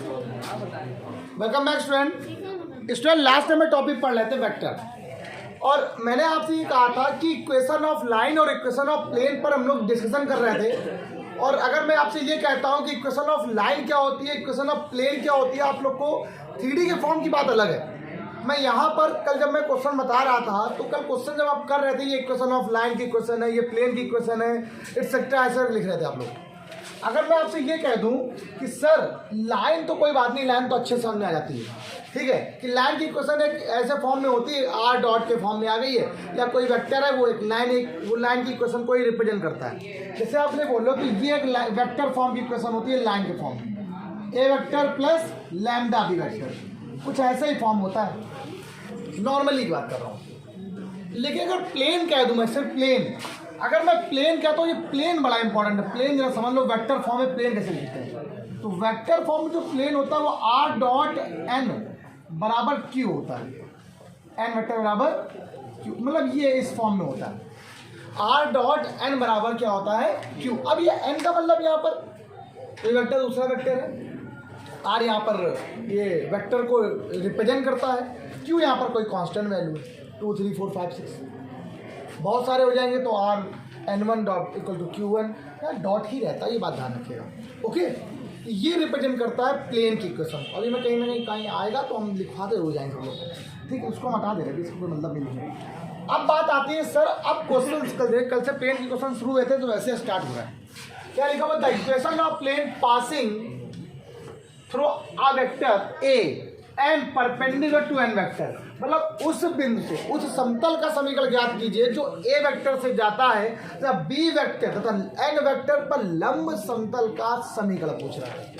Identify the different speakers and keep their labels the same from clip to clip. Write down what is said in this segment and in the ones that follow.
Speaker 1: Welcome back student. Last time में topic पढ़ लेते वेक्टर, और मैंने आपसे ये कहा था कि इक्वेशन ऑफ लाइन और इक्वेशन ऑफ प्लेन पर हम लोग डिस्कशन कर रहे थे। और अगर मैं आपसे ये कहता हूँ कि इक्वेशन ऑफ लाइन क्या होती है, इक्वेशन ऑफ प्लेन क्या होती है, आप लोग को 3D के फॉर्म की बात अलग है। मैं यहाँ पर कल जब मैं क्वेश्चन बता रहा था तो कल क्वेश्चन जब आप कर रहे थे, ये इक्वेशन ऑफ लाइन की इक्वेशन है, ये प्लेन की इक्वेशन है, एक्सेट्रा ऐसा लिख रहे थे आप लोग। अगर मैं आपसे ये कह दूं कि सर लाइन तो कोई बात नहीं, लाइन तो अच्छे समझ में आ जाती है, ठीक है, कि लाइन की इक्वेशन एक ऐसे फॉर्म में होती है, आर डॉट के फॉर्म में आ गई है, या कोई वेक्टर है वो एक लाइन की इक्वेशन को ही रिप्रेजेंट करता है। जैसे आपने बोलो कि ये एक वेक्टर फॉर्म की इक्वेशन होती है लाइन के फॉर्म में, A vector plus lambda B vector, कुछ ऐसा ही फॉर्म होता है, नॉर्मली की बात कर रहा हूँ। लेकिन अगर प्लेन कह दूँ मैं, सिर्फ प्लेन, अगर मैं प्लेन कहता हूँ, ये प्लेन बड़ा इंपॉर्टेंट है। प्लेन जरा समझ लो, वेक्टर फॉर्म में प्लेन कैसे लिखते हैं। तो वेक्टर फॉर्म में जो प्लेन होता है वो आर डॉट एन बराबर क्यू होता है, एन वेक्टर बराबर क्यू, मतलब ये इस फॉर्म में होता है, आर डॉट एन बराबर क्या होता है क्यू। अब ये एन का मतलब यहाँ पर ये वेक्टर दूसरा वेक्टर है, आर यहाँ पर ये वेक्टर को रिप्रेजेंट करता है, क्यू यहाँ पर कोई कांस्टेंट वैल्यू है, 2 3 4 5 6 बहुत सारे हो जाएंगे तो are n1 dot equal to Q1, या डॉट ही रहता है, ये बात ध्यान रखिएगा। ओके, ये रिप्रेजेंट करता है प्लेन की इक्वेशन। अभी मैं कहीं ना कहीं आएगा तो हम लिखवाते हो जाएंगे हम लोग, ठीक है, उसको हम हटा दे रहे हैं, इसको कोई मतलब नहीं लिखेंगे। अब बात आती है सर, अब क्वेश्चन कल से प्लेन के क्वेश्चन शुरू हुए थे तो वैसे स्टार्ट हो रहा है। क्या लिखा हुआ था, equation of plane passing through a vector A and perpendicular to N vector, मतलब उस बिंदु से उस समतल का समीकरण ज्ञात कीजिए जो ए वेक्टर से जाता है तथा बी वेक्टर तथा एन वेक्टर पर लंब समतल का समीकरण पूछ रहा है।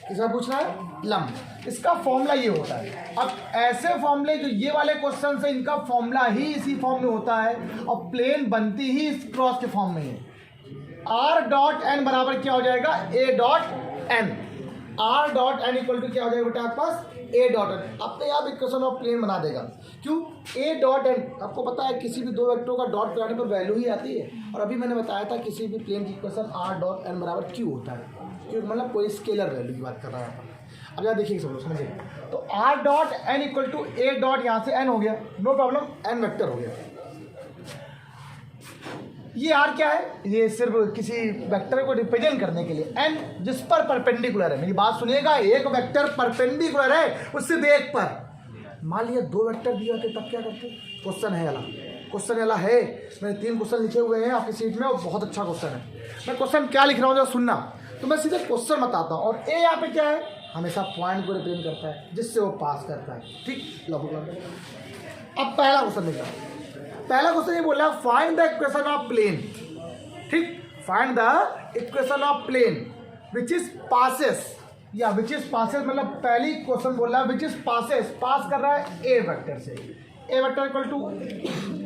Speaker 1: किसका पूछ रहा है, लंब। इसका फॉर्मूला ये होता है। अब ऐसे फॉर्मूले जो ये वाले क्वेश्चन है, इनका फॉर्मूला ही इसी फॉर्म में होता है और प्लेन बनती ही इस क्रॉस के फॉर्म में है। आर डॉट एन बराबर क्या हो जाएगा, A dot N, R dot N equal to क्या हो जाएगा बेटा आपके पास, ए डॉट एन। अपने आप इक्वेशन ऑफ प्लेन बना देगा। क्यों, ए डॉट एन, आपको पता है किसी भी दो वेक्टरों का डॉट कराने पर वैल्यू ही आती है। और अभी मैंने बताया था किसी भी प्लेन की इक्वेशन आर डॉट एन बराबर क्यू होता है, क्यों मतलब कोई स्केलर वैल्यू की बात कर रहा है। अब यहाँ देखिए सब लोग समझिए, तो R dot N equal to A dot, यहाँ से एन हो गया, नो प्रॉब्लम, एन वेक्टर हो गया। ये आर क्या है, ये सिर्फ किसी वेक्टर को रिप्रेजेंट करने के लिए, एन जिस पर परपेंडिकुलर है। मेरी बात सुनिएगा, एक वेक्टर परपेंडिकुलर है उससे एक पर, मान लिया दो वेक्टर दिया थे तब क्या करते, क्वेश्चन है वाला, क्वेश्चन वाला है। मैंने 3 क्वेश्चन लिखे हुए हैं आपकी सीट में और बहुत अच्छा क्वेश्चन है। मैं क्वेश्चन क्या लिख रहा हूँ जरा सुनना, तो मैं सीधे क्वेश्चन बताता हूँ। और ए यहाँ पे क्या है, हमेशा पॉइंट को रिप्रेजेंट करता है जिससे वो पास करता है, ठीक। अब पहला क्वेश्चन लिख रहा हूँ। पहला क्वेश्चन ये बोला find the equation of plane, ठीक, find the equation of plane which is passes, या विच इज पासेस मतलब पहली क्वेश्चन बोल रहा है विच इज पासेस, पास कर रहा है ए वेक्टर से। A vector equal to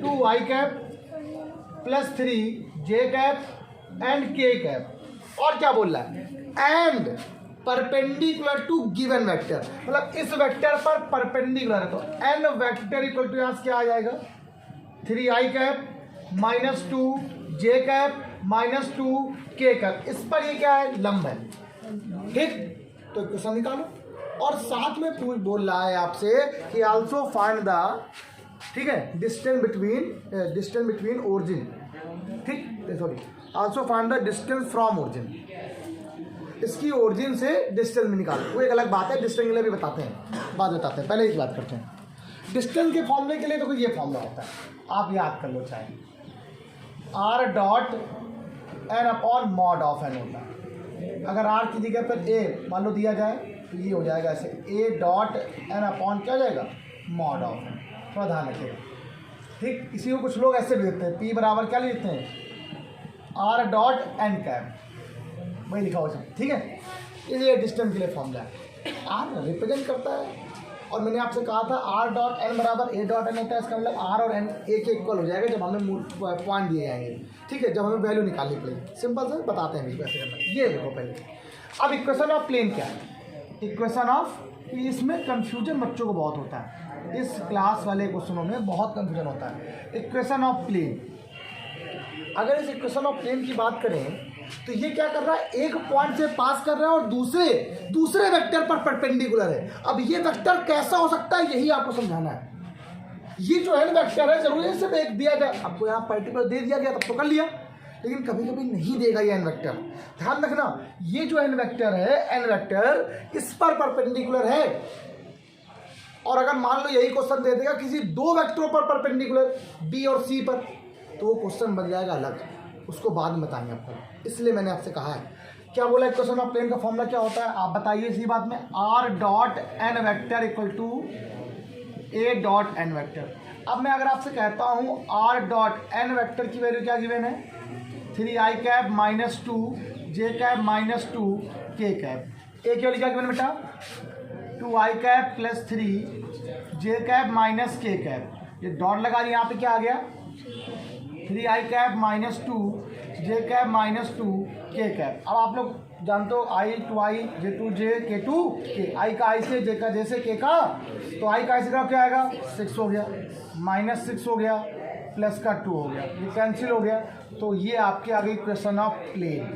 Speaker 1: 2y cap plus 3j cap and k cap, और क्या बोल रहा है, and perpendicular to given vector, मतलब इस वेक्टर पर परपेंडिकुलर है। तो एन वेक्टर इक्वल टू यहाँ से क्या आ जाएगा, 3i cap minus 2j cap minus 2k cap, इस पर ये क्या है, लंब है, ठीक। तो इक्वेशन निकालो, और साथ में बोल रहा है आपसे कि आल्सो फाइंड द, ठीक है, डिस्टेंस बिटवीन ओरिजिन, ठीक, sorry, also find the distance from origin, इसकी ओरिजिन से डिस्टेंस में निकालो। वो एक अलग बात है, डिस्टेंस के लिए भी बताते हैं, बाद बताते हैं, पहले इस बात करते हैं। डिस्टेंस के फॉर्मूले के लिए तो ये फॉर्मूला होता है, आप याद कर लो, चाहे R dot N upon mod of N होता है। अगर आर की जगह पर ए मान लो दिया जाए तो ये हो जाएगा ऐसे, ए डॉट एन अपॉन क्या हो जाएगा, मॉड ऑफ एन। थोड़ा ध्यान रखिएगा, ठीक। इसी को कुछ लोग ऐसे भी लिखते हैं, पी बराबर क्या लिखते हैं, आर डॉट एन कैप, वही लिखा हुआ है, ठीक है। ये डिस्टेंस के लिए फॉर्मूला है, आर रिप्रेजेंट करता है। और मैंने आपसे कहा था आर डॉट एन बराबर ए डॉट एन होता है, इसका मतलब आर और एन ए के इक्वल हो जाएगा जब हमें पॉइंट दिए जाएंगे, ठीक है, जब हमें वैल्यू निकालनी पड़ेगी। सिंपल से बताते हैं कैसे करना है, ये देखो पहले। अब इक्वेशन ऑफ प्लेन क्या है, इक्वेशन ऑफ, इसमें कन्फ्यूजन बच्चों को बहुत होता है, इस क्लास वाले क्वेश्चनों में बहुत कन्फ्यूजन होता है। इक्वेशन ऑफ प्लेन, अगर इस इक्वेशन ऑफ प्लेन की बात करें तो ये क्या कर रहा है, एक पॉइंट से पास कर रहा है और दूसरे वेक्टर पर परपेंडिकुलर है। अब ये वेक्टर कैसा हो सकता है, यही आपको समझाना है। ये जो है वेक्टर है, जरूरी है सिर्फ एक दिया गया, आपको यहाँ पर्टिकुलर दे दिया गया तब तो कर लिया, लेकिन कभी कभी नहीं देगा ये एन वेक्टर। ध्यान रखना, ये जो एन वेक्टर है, एन वेक्टर इस पर परपेंडिकुलर है। और अगर मान लो यही क्वेश्चन दे देगा किसी दो वेक्टरों पर परपेंडिकुलर, बी और सी पर, तो वो क्वेश्चन बन जाएगा अलग, उसको बाद में बताएंगे आपको। इसलिए मैंने आपसे कहा है, क्या बोला इक्वेशन ऑफ प्लेन का फॉर्मूला क्या होता है, आप बताइए इसी बात में। R dot N vector equal to A dot N vector. अब मैं अगर आपसे कहता हूँ आर डॉट एन वेक्टर की वैल्यू क्या गिवन है, 3i cap minus 2 J cap minus 2 K cap. ए की वैल्यू क्या गिवन बेटा, 2i cap plus 3 J cap minus K cap. ये डॉट लगा दिया, यहाँ पे क्या आ गया, 3i cap minus 2 J cap minus 2 K cap. अब आप लोग जानते हो i to i J to J K to के, i का i से, जे का जे से, के का, तो i का i से का क्या आएगा 6 हो गया, माइनस 6 हो गया, प्लस का 2 हो गया, ये कैंसिल हो गया। तो ये आपके आगे equation of plane.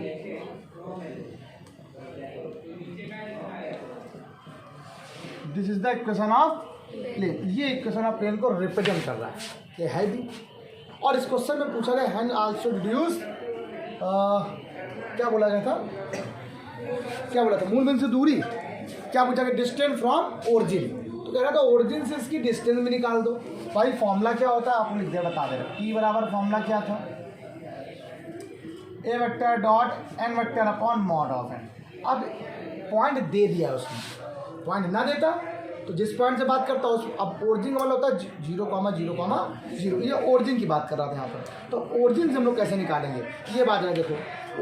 Speaker 1: This is the equation of plane. ये इक्वेशन ऑफ प्लेन को रिप्रेजेंट कर रहा है, ये है भी। और इस क्वेश्चन में पूछा गया हैंड आल्सो डिड्यूस, क्या बोला गया था, क्या बोला था, मूल बिंदु से दूरी, क्या पूछा गया, डिस्टेंस फ्रॉम ओरिजिन। तो कह रहा था ओरिजिन से इसकी डिस्टेंस भी निकाल दो। भाई फॉर्मूला क्या होता है आपको लिख दे, बता दे रहा, P बराबर फॉर्मूला क्या था, A vector dot N vector upon mod of N. अब पॉइंट दे दिया उसने, पॉइंट ना देता तो जिस पॉइंट से बात करता उस, अब ओरिजिन वाला होता है 0,0,0, ये ओरिजिन की बात कर रहा था यहाँ पर। तो ओरिजिन से हम लोग कैसे निकालेंगे, ये बात है। देखो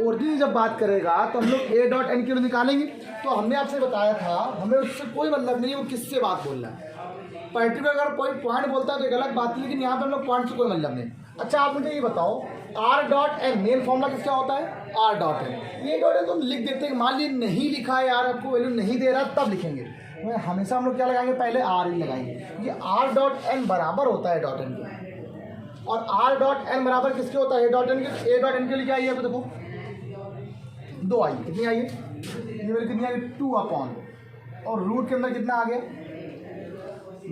Speaker 1: ओरिजिन जब बात करेगा तो हम लोग ए डॉट एन की निकालेंगे। तो हमने आपसे बताया था, हमें उससे कोई मतलब नहीं है वो किससे बात बोल रहा है। पर्टिकुलर अगर कोई पॉइंट बोलता है तो एक अलग बात है, लेकिन यहाँ पर हम लोग पॉइंट से कोई मतलब नहीं। अच्छा आप मुझे ये बताओ, R dot N main formula किसका होता है, आर डॉट एन। ये डॉट एन तुम लिख देते हैं, मान लीजिए नहीं लिखा है यार, आपको वैल्यू नहीं दे रहा तब लिखेंगे। हमेशा हम लोग क्या लगाएंगे, पहले आर ही लगाएंगे। ये आर डॉट एन बराबर होता है डॉट एन के, और आर डॉट एन बराबर किसके होता है, ए डॉट एन के। ए डॉट एन के लिए क्या आई है, देखो 2 आई, कितनी आई है, ये वैल्यू कितनी आई, 2 अपॉन, और रूट के अंदर कितना आ गया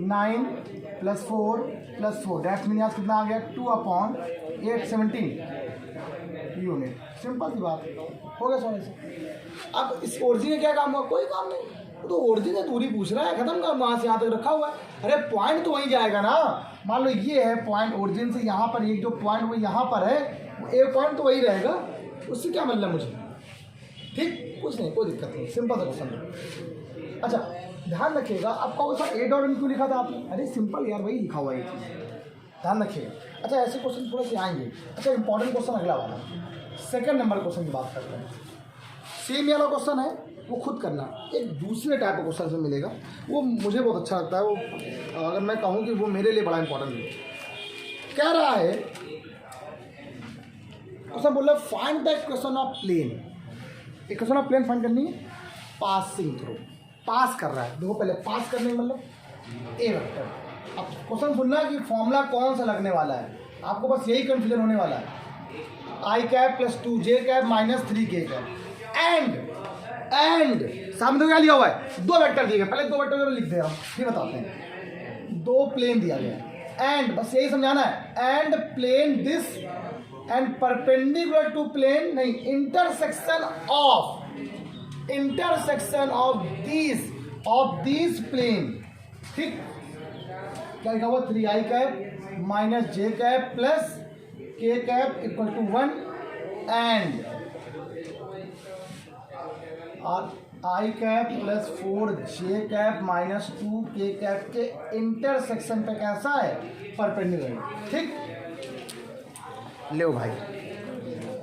Speaker 1: 9 प्लस 4 प्लस 4, डैट मीन कितना आ गया 2 अपॉन 817 यूनिट। सिंपल सी बात हो गया सोने से। अब इस ओरिजिन में क्या काम हुआ, कोई काम नहीं, तो ओरिजिन से दूरी पूछ रहा है, खत्म कर, वहाँ से यहाँ तक रखा हुआ है। अरे पॉइंट तो वहीं जाएगा ना, मान लो ये है पॉइंट ओरिजिन से यहाँ पर, एक जो पॉइंट वो यहाँ पर है, एक पॉइंट तो वही रहेगा, उससे क्या मतलब मुझे, ठीक, कुछ नहीं, कोई दिक्कत नहीं, सिंपल सा क्वेश्चन। अच्छा ध्यान रखिएगा, आपका वो सर ए डॉट एन क्यों लिखा था आपने, अरे सिंपल यार वही लिखा हुआ है ये चीज़, ध्यान रखिएगा। अच्छा ऐसे क्वेश्चन थोड़े से आएंगे। अच्छा इंपॉर्टेंट क्वेश्चन अगला वाला, सेकंड नंबर क्वेश्चन की बात करते हैं। सेम वाला क्वेश्चन है, वो खुद करना, एक दूसरे टाइप का क्वेश्चन से मिलेगा, वो मुझे बहुत अच्छा लगता है। वो अगर मैं कहूँ कि वो मेरे लिए बड़ा इंपॉर्टेंट है। क्या रहा है क्वेश्चन, बोल रहा है find the equation of plane. Equation of plane find करनी है पासिंग थ्रू, पास कर रहा है। देखो पहले पास करने का मतलब ए वेक्टर। अब क्वेश्चन सुनना है कि फॉर्मूला कौन सा लगने वाला है, आपको बस यही कंफ्यूजन होने वाला है। आई cap plus 2 J cap minus 3 के कैप एंड सामने तो क्या लिया हुआ है, 2 वेक्टर दिए गए, पहले 2 वेक्टर लिख दे रहा हूँ, फिर बताते हैं। 2 प्लेन दिया गया एंड, बस यही समझाना है, and plane this and perpendicular to plane, नहीं, इंटरसेक्शन ऑफ दीज प्लेन, ठीक। क्या लिखा हुआ, 3i cap minus J cap plus K cap equal to 1 and I cap plus 4 J cap minus 2 K cap के इंटरसेक्शन पे कैसा है, perpendicular, ठीक। लो भाई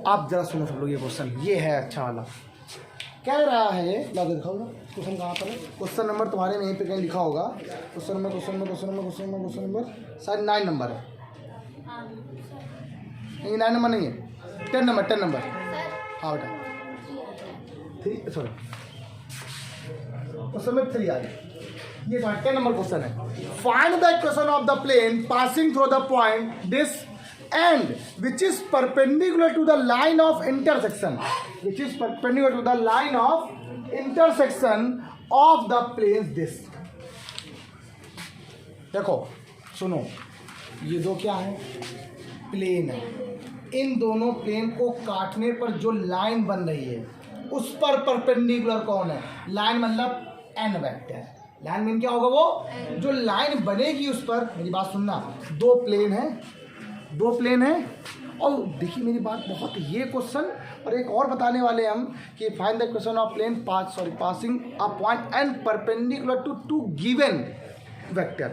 Speaker 1: आप जरा सुनो सब लोग, ये क्वेश्चन ये है अच्छा वाला। क्या रहा है, ला के दिखाओ क्वेश्चन कहाँ पर है। क्वेश्चन नंबर तुम्हारे में यहीं पे कहीं लिखा होगा, क्वेश्चन नंबर शायद 9 नंबर है, नहीं 9 नंबर नहीं है, 10 नंबर। हाँ बेटा 3, सॉरी क्वेश्चन में 3 आई, ये 10 नंबर क्वेश्चन है। Find the equation of the plane passing through the point this and which is perpendicular to the line of intersection, which is perpendicular to the line of intersection of the planes this. देखो सुनो, ये दो क्या है, plane है, इन दोनों plane को काटने पर जो लाइन बन रही है उस पर परपेंडिकुलर कौन है, लाइन मतलब एन वेक्टर। लाइन मीन क्या होगा, वो जो लाइन बनेगी उस पर, मेरी बात सुनना, दो प्लेन है, दो प्लेन है। और देखिए मेरी बात बहुत, ये क्वेश्चन और एक और बताने वाले हम कि find the equation of plane passing a point and perpendicular to to given vector.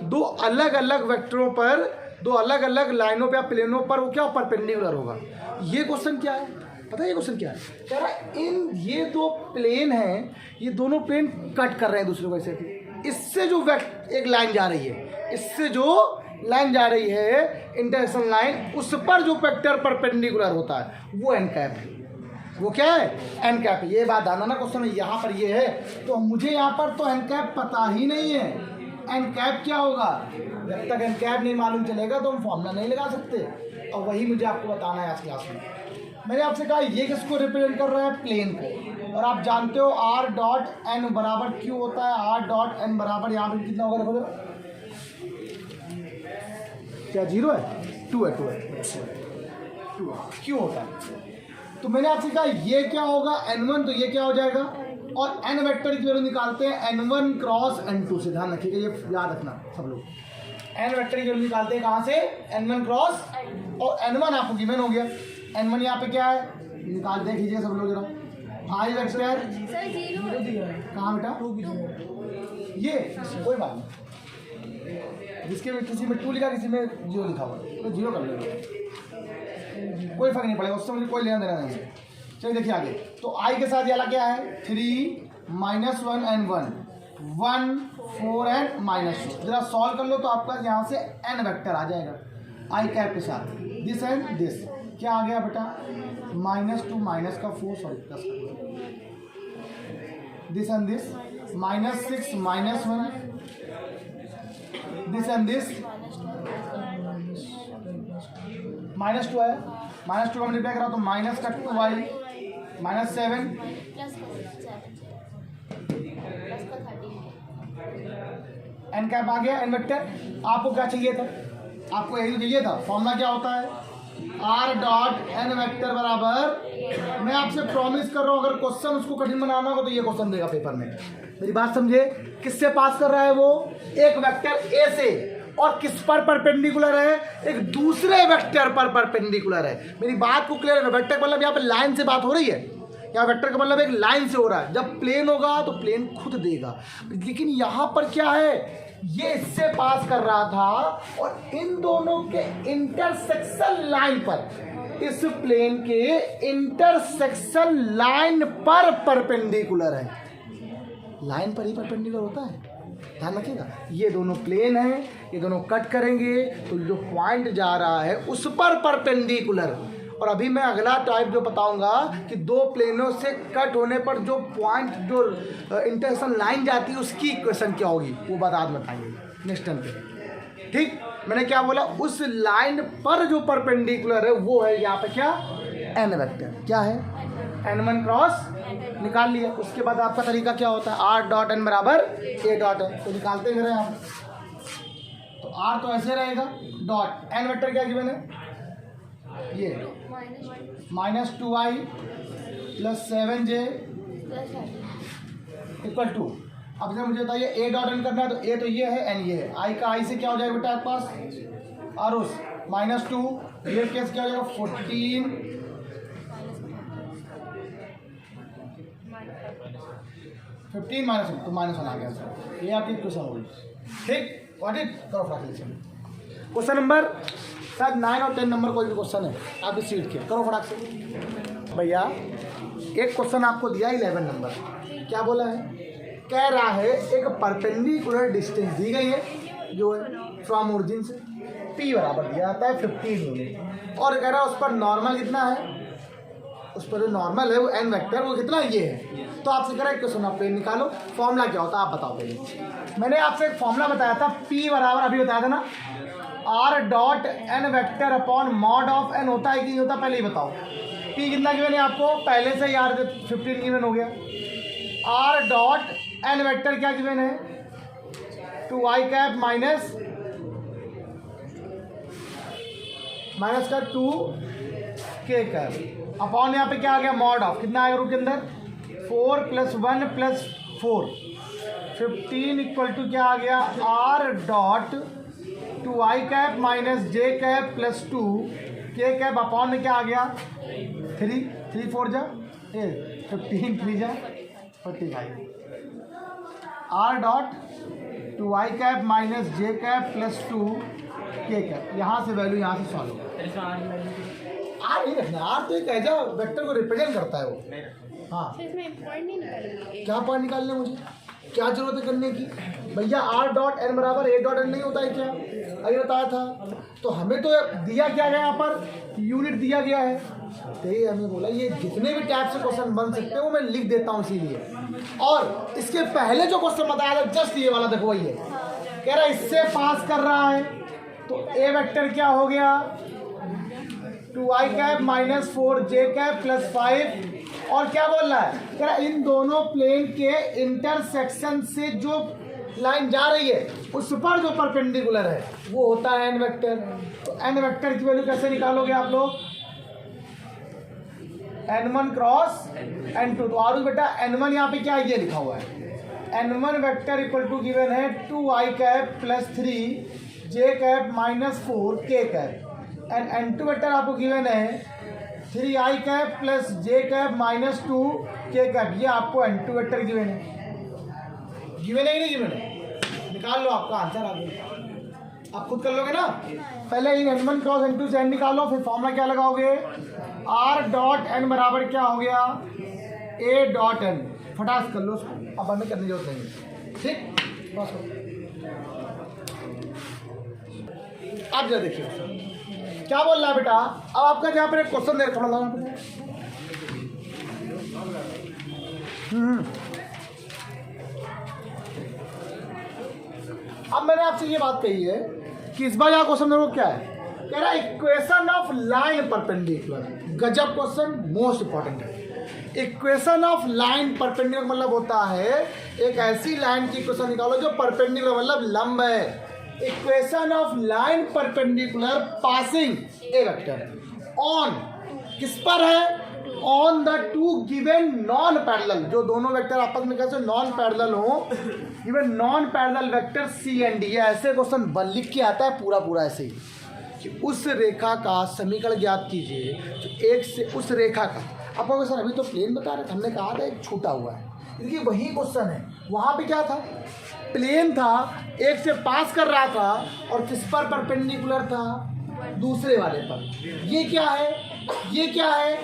Speaker 1: दो अलग अलग वेक्टरों पर, दो अलग अलग लाइनों पे या प्लेनों पर वो क्या परपेंडिकुलर होगा। ये क्वेश्चन क्या है पता है, ये क्वेश्चन क्या है, कह रहा है इन ये दो प्लेन हैं, ये दोनों प्लेन कट कर रहे हैं दूसरे को ऐसे, इससे जो एक लाइन जा रही है, इससे जो लाइन जा रही है इंटरसेक्शन लाइन, उस पर जो वेक्टर परपेंडिकुलर होता है वो एन कैप है। वो क्या है, एन कैप है। ये बात आना ना क्वेश्चन में, यहाँ पर ये है तो मुझे यहाँ पर तो एन कैप पता ही नहीं है, एन कैप क्या होगा। जब तक एन कैप नहीं मालूम चलेगा तो हम फॉर्मूला नहीं लगा सकते, और वही मुझे आपको बताना है आज क्लास में। मैंने आपसे कहा ये किसको रिप्रेजेंट कर रहा है, प्लेन को, और आप जानते हो आर डॉट एन बराबर क्यू होता है। आर डॉट एन बराबर यहाँ पर कितना होगा, देखो क्या 0 है, 2 है, 2 है, 2 क्यू होता है। तो मैंने आपसे कहा ये क्या होगा, n1, तो ये क्या हो जाएगा, और n वेक्टर की वैल्यू निकालते हैं n1 क्रॉस n2 से। ध्यान रखिएगा, ये याद रखना सब लोग, n वेक्टर की वैल्यू निकालते हैं कहाँ से, n1 क्रॉस, और n1 आपको गिवन हो गया। n1 यहाँ पे क्या है, निकाल देख लीजिए सब लोग जरा, आई वेक्टर कहाँ बेटा, ये कोई बात नहीं, जिसके में किसी में 2 लिखा, किसी में 0 लिखा हुआ, तो 0 कर लेंगे, कोई फर्क नहीं पड़ेगा, उससे मुझे कोई लेना देना नहीं है। चलिए देखिए आगे, तो आई के साथ ये वाला क्या है, 3 -1 and 1, 1 4 and -2। जरा सॉल्व कर लो तो आपका यहाँ से n वेक्टर आ जाएगा आई कैप के साथ, दिस एंड दिस क्या आ गया बेटा, -2 माइनस का 4, सॉरी प्लस का, this and this, -6 -1, this and this, -2 है, -2 का मल्टीप्लाई करा तो माइनस का 2y, -7 एन कैप आ गया, एन वेक्टर। आपको क्या चाहिए था, आपको यही चाहिए था, फॉर्मूला क्या होता है, आर डॉट एन वेक्टर बराबर, मैं आपसे प्रॉमिस कर रहा हूँ अगर क्वेश्चन उसको कठिन बनाना होगा तो ये क्वेश्चन देगा पेपर में। मेरी बात समझे, किससे पास कर रहा है वो, एक वेक्टर ए से, और किस पर परपेंडिकुलर है, एक दूसरे वेक्टर पर परपेंडिकुलर है। मेरी बात को क्लियर है, वेक्टर का मतलब यहाँ पे लाइन से बात हो रही है, यहाँ वेक्टर का मतलब एक लाइन से हो रहा है। जब प्लेन होगा तो प्लेन खुद देगा, लेकिन यहाँ पर क्या है, ये इससे पास कर रहा था और इन दोनों के इंटरसेक्शन लाइन पर, इस प्लेन के इंटरसेक्शन लाइन पर परपेंडिकुलर है, लाइन पर ही परपेंडिकुलर होता है, ध्यान रखिएगा। ये दोनों प्लेन हैं, ये दोनों कट करेंगे तो जो पॉइंट जा रहा है उस पर परपेंडिकुलर। और अभी मैं अगला टाइप जो बताऊंगा कि दो प्लेनों से कट होने पर जो पॉइंट, जो इंटरसेक्शन लाइन जाती है उसकी इक्वेशन क्या होगी, वो बाद में बताएंगे नेक्स्ट टाइम पे। ठीक, मैंने क्या बोला, उस लाइन पर जो परपेंडिकुलर है वो है यहाँ पे क्या, एन वेक्टर। क्या है, n1 क्रॉस निकाल लिया। उसके बाद आपका तरीका क्या होता है, आर डॉट एन बराबर ए डॉट है, तो निकालते हैं हम। तो आर तो ऐसे रहेगा, डॉट एन वेक्टर क्या गिवन है, ये -2i + 7j = 2। अब जब मुझे बताइए ए डॉट एन करना है, तो ए तो ये है, एन ये है, आई का आई से क्या हो जाएगा बेटा आपके पास, और उस -2 ये केस क्या हो जाएगा, 14 15 -1 तो -1 आ गया सर, ये आपकी क्वेश्चन होगी। ठीक, व्हाट इट करो फटाक। क्वेश्चन नंबर शायद 9 और 10 नंबर कोई भी क्वेश्चन है आपकी सीट के, करो फटाक से भैया। एक क्वेश्चन आपको दिया 11 नंबर, क्या बोला है, कह रहा है एक परपेंडिकुलर डिस्टेंस दी गई है जो है फ्रॉम ओरिजिन से, p बराबर दिया जाता है 15 यूनिट, और कह रहा है उस पर नॉर्मल कितना है, उस पर जो नॉर्मल है वो n वेक्टर, वो कितना ये है। तो आपसे कह रहा है क्वेश्चन आप प्लेन निकालो, फॉर्मूला क्या होता है आप बताओ पहले। मैंने आपसे एक फॉर्मूला बताया था, p बराबर, अभी बताया था ना, R dot N vector upon mod of N होता है कि नहीं होता, पहले ही बताओ। पी कितना गिवन है आपको, पहले से यार 15 गिवन हो गया। आर डॉट एन वेक्टर क्या गिवन है, 2i कैप माइनस का 2k कैप अपॉन यहाँ पे क्या आ गया, मॉड ऑफ कितना आएगा रूट के अंदर 4 + 1 + 4 15 इक्वल टू क्या आ गया, R dot 2i cap minus j cap plus 2k cap upon में क्या आ गया 3 4 जा 15 3 जा 45 R dot 2i cap minus j cap plus 2k cap. यहाँ से वैल्यू यहाँ से सॉल्व आर नहीं रखना, आर तो एक ऐसा वेक्टर को रिप्रेजेंट करता है वो। हाँ क्या पॉइंट निकालने मुझे, क्या जरूरत है करने की भैया। आर डॉट एन बराबर ए डॉट एन नहीं होता है क्या, अभी बताया था। तो हमें तो दिया क्या गया यहाँ पर, यूनिट दिया गया है, तो ये हमें बोला ये जितने भी टाइप से क्वेश्चन बन सकते हैं वो मैं लिख देता हूँ इसीलिए। और इसके पहले जो क्वेश्चन बताया था जस्ट ये वाला देखो, वही है कह रहा इससे पास कर रहा है, तो ए वेक्टर क्या हो गया 2i cap minus 4j cap plus 5। और क्या बोल रहा है, कह रहा इन दोनों प्लेन के इंटरसेक्शन से जो लाइन जा रही है उस पर जो परपेंडिकुलर है वो होता है एन वेक्टर। तो एन वेक्टर की वैल्यू कैसे निकालोगे आप लोग, n1 क्रॉस n2। तो आरू बेटा n1 यहाँ पे क्या ये लिखा हुआ है, n1 vector equal to given है 2i cap plus 3j cap minus 4k cap, and n2 vector आपको गिवन है 3i cap plus j cap minus 2k cap. ये आपको n2 वेक्टर गिवन है, गिवन है कि नहीं गिवन है, निकाल लो आपका आंसर आ गया। आप खुद कर लोगे ना, पहले इन n1 क्रॉस n2 से n निकालो, फिर फॉर्मूला क्या लगाओगे, r डॉट n बराबर क्या हो गया a डॉट n, फटास कर लो उसको, अब हमें करने की जरूरत नहीं। ठीक बस अब जरा देखिए क्या बोल रहा है बेटा। अब आपका जहाँ पर एक क्वेश्चन देख थोड़ा सा अब मैंने आपसे ये बात कही है कि इस बार यहाँ क्वेश्चन देखो क्या है, कह रहा है इक्वेशन ऑफ लाइन परपेंडिकुलर। गजब क्वेश्चन, मोस्ट इंपॉर्टेंट है। इक्वेशन ऑफ लाइन परपेंडिकुलर मतलब होता है एक ऐसी लाइन की इक्वेशन निकालो जो परपेंडिकुलर मतलब लंब है। Equation of line perpendicular passing A vector on किस पर है, on the two given non parallel, जो दोनों वेक्टर आपस में कैसे नॉन पैरेलल हो, given non parallel vector C and D. ऐसे क्वेश्चन लिख के आता है पूरा पूरा ऐसे ही कि उस रेखा का समीकरण ज्ञात कीजिए जो एक से उस रेखा का। आपको सर अभी तो प्लेन बता रहे थे, हमने कहा था एक छूटा हुआ है, देखिए वही क्वेश्चन है। वहाँ पे क्या था, प्लेन था, एक से पास कर रहा था और किस पर परपेंडिकुलर था, दूसरे वाले पर। ये क्या है, ये क्या है,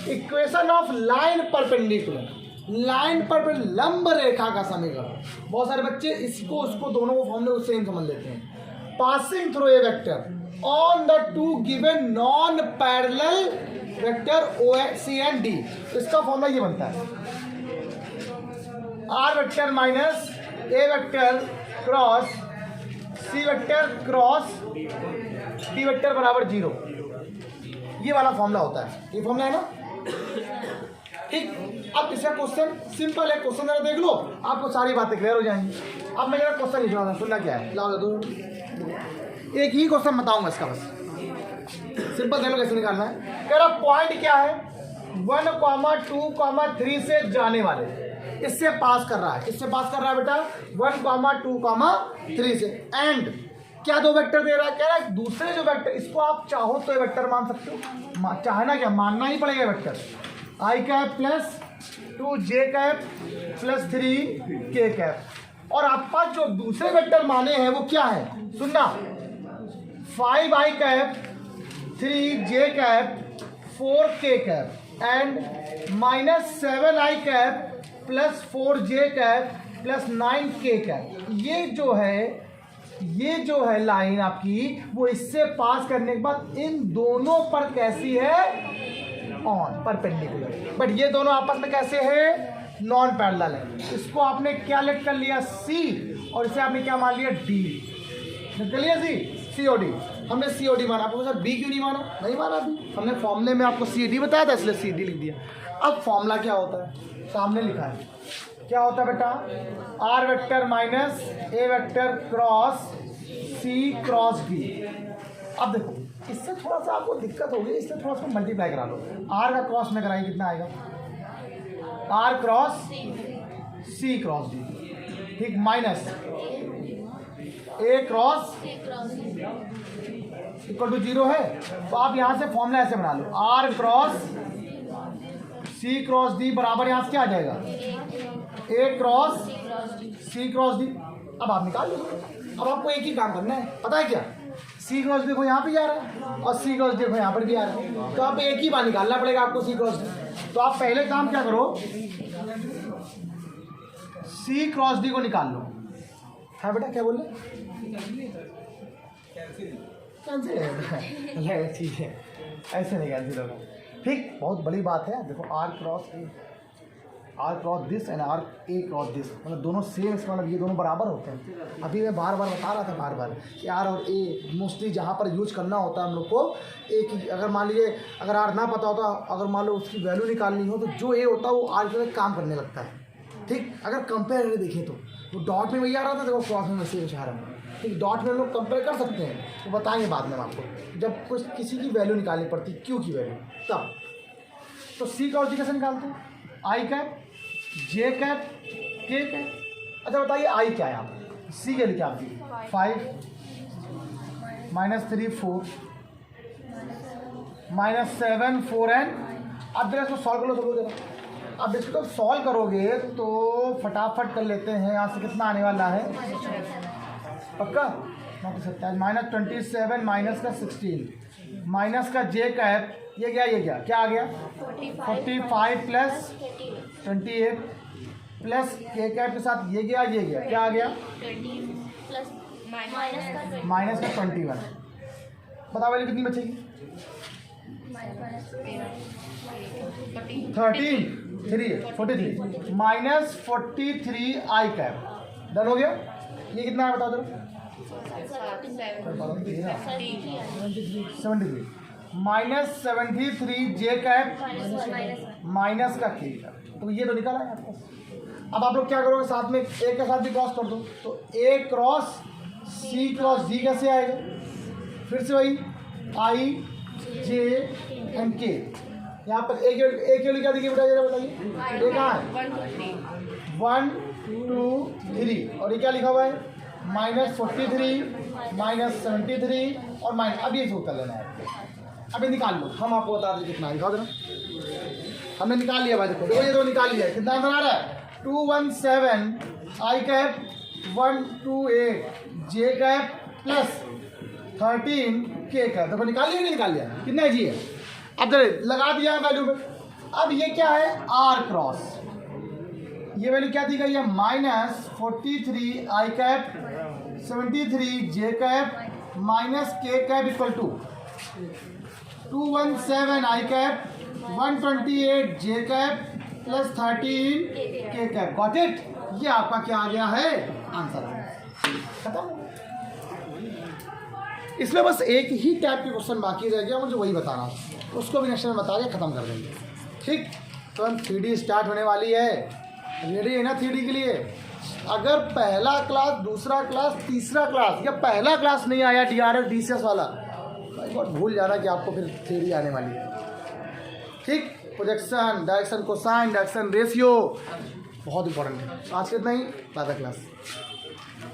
Speaker 1: equation of line perpendicular, line पर लंब रेखा का समीकरण। बहुत सारे बच्चे इसको उसको दोनों को फॉर्मूले को सेम समझ लेते हैं। Passing through A vector on the two given non parallel vector O C and D. इसका फॉर्मूला ये बनता है R vector minus A vector cross C vector cross D vector बराबर 0। ये वाला फॉर्मूला होता है, ये फॉर्मूला है ना, ठीक। अब इसका क्वेश्चन सिंपल है, क्वेश्चन जरा देख लो, आपको सारी बातें क्लियर हो जाएंगी। अब मैं जरा क्वेश्चन लिख रहा था, सुनना क्या है, लाओ दो, एक ही क्वेश्चन बताऊंगा इसका, बस सिंपल देख लो कैसे निकालना है। कह रहा पॉइंट क्या है 1, 2, 3 से जाने वाले, इससे पास कर रहा है, किससे पास कर रहा है बेटा 1, 2, 3 से। एंड क्या दो वेक्टर दे रहा है, कह रहा है दूसरे जो वेक्टर, इसको आप चाहो तो ये वेक्टर मान सकते हो, चाहना क्या मानना ही पड़ेगा vector i cap plus 2j cap plus 3k cap. और आपके पास जो दूसरे वेक्टर माने हैं वो क्या है, सुनना 5i cap 3j cap 4k cap and -7i cap plus 4j cap plus 9k cap. ये जो है लाइन आपकी, वो इससे पास करने के बाद इन दोनों पर कैसी है, ऑन परपेंडिकुलर। बट ये दोनों आपस में कैसे है, नॉन पैरेलल है। इसको आपने क्या लेट कर लिया, सी, और इसे आपने क्या मान लिया, डी। निकल लिया सी। COD, हमने COD माना। आपको सर B क्यों नहीं माना? नहीं माना अभी, हमने फॉर्मूले में आपको CD बताया था इसलिए CD लिख दिया। अब फॉर्मूला क्या होता है सामने लिखा है, क्या होता है बेटा? R vector minus A vector cross C cross D। अब देखो इससे थोड़ा सा आपको दिक्कत होगी, इससे थोड़ा सा मल्टीप्लाई करा लो। R का क्रॉस में कराइए कितना आएगा? R cross C cross D, ठीक, minus A cross equal to 0 है। तो आप यहाँ से फॉर्मूला ऐसे बना लो, R cross C cross D बराबर यहाँ से क्या आ जाएगा? A cross C cross D। अब आप निकाल लो। अब आपको एक ही काम करना है, पता है क्या? C क्रॉस देखो यहाँ पे जा रहा है और C क्रॉस देखो यहाँ पर भी आ रहा है, तो आप एक ही बार निकालना पड़ेगा आपको C क्रॉस D। तो आप पहले काम क्या करो, C क्रॉस D को निकाल लो। हाँ बेटा क्या बोले? कैंसिल है चीज़ है, ऐसे नहीं कैंसिल होगा, ठीक। बहुत बड़ी बात है। देखो R cross this and A cross this, मतलब दोनों सेम, इसका मतलब ये दोनों बराबर होते हैं। अभी मैं बार बार बता रहा था बार बार कि R और A मोस्टली जहाँ पर यूज करना होता है हम लोग को एक ही, अगर मान लीजिए अगर R ना पता होता, अगर मान लो उसकी वैल्यू निकालनी हो तो जो A होता है वो R के काम करने लगता है, ठीक। अगर कंपेयर करके देखें तो वो डॉट में वही आ रहा था, देखो क्रॉस में वैसे कुछ आ रहा है, ठीक। डॉट में हम लोग कंपेयर कर सकते हैं, तो बताएंगे बाद में आपको जब कुछ किसी की वैल्यू निकालनी पड़ती, क्यू की वैल्यू, तब। तो C क्रॉस D कैसे निकालते हैं? I cap J cap K cap. अच्छा बताइए I क्या है? आप C के लिए क्या आपकी 5 माइनस 3 4 माइनस 7 4 एंड। अब जरा इसको सॉल्व कर लो सब लोग। अब इसको सॉल्व करोगे तो फटाफट कर लेते हैं। यहाँ से कितना आने वाला है पक्का? 27 माइनस 27 माइनस का 16 माइनस का J कैप, ये क्या आ गया? 45 प्लस 28 प्लस K कैप के साथ ये गया क्या आ गया? माइनस का 21। बताओ वैल्यू कितनी बचेगी? 43 माइनस 43 I कैप। डन हो गया? ये कितना है बताओ जरा? 73 माइनस 73 J कैप माइनस का K कैप। तो ये तो निकला है आपको। अब आप लोग क्या करोगे, साथ में A के साथ भी क्रॉस कर दो, तो A cross C cross D कैसे आएगा? फिर से वही I J एंड K। यहाँ पर A के लिए क्या देखिए बेटा, जरा बताइए। A कहाँ है? 1 2 3 और ये क्या लिखा हुआ है? माइनस 43 माइनस 73 और माइनस। अब ये शो कर लेना है, अभी निकाल लो, हम आपको बता दें कितना। दिखाओ जरा, हमने निकाल लिया भाई, देखो ये दो निकाल लिया। कितना आंसर आ रहा है? 217 I cap 128 J cap plus 13 K cap. देखो निकाल लिया नहीं निकाल लिया? कितना है जी है? अब जरा लगा दिया वैल्यू में। अब ये क्या है? R क्रॉस, ये वैल्यू क्या दी गई है? Minus 43 I cap 73 J cap minus K cap equal to 217 I cap 128 J cap plus 13 K cap. Got it? ये आपका क्या आ गया है? आंसर खत्म। इसमें बस एक ही टाइप के क्वेश्चन बाकी रह गया, मुझे वही बताना, उसको भी नेक्स्ट में बता के खत्म कर देंगे, ठीक। तो हम 3D स्टार्ट होने वाली है, रेडी है ना 3D के लिए? अगर पहला क्लास, दूसरा क्लास, तीसरा क्लास या पहला क्लास नहीं आया DRS DCS वाला, भाई बहुत भूल जाना कि आपको फिर थ्योरी आने वाली है, ठीक। Projection, direction cosine, direction ratio बहुत इंपॉर्टेंट है। आज के इतना ही, बाय क्लास।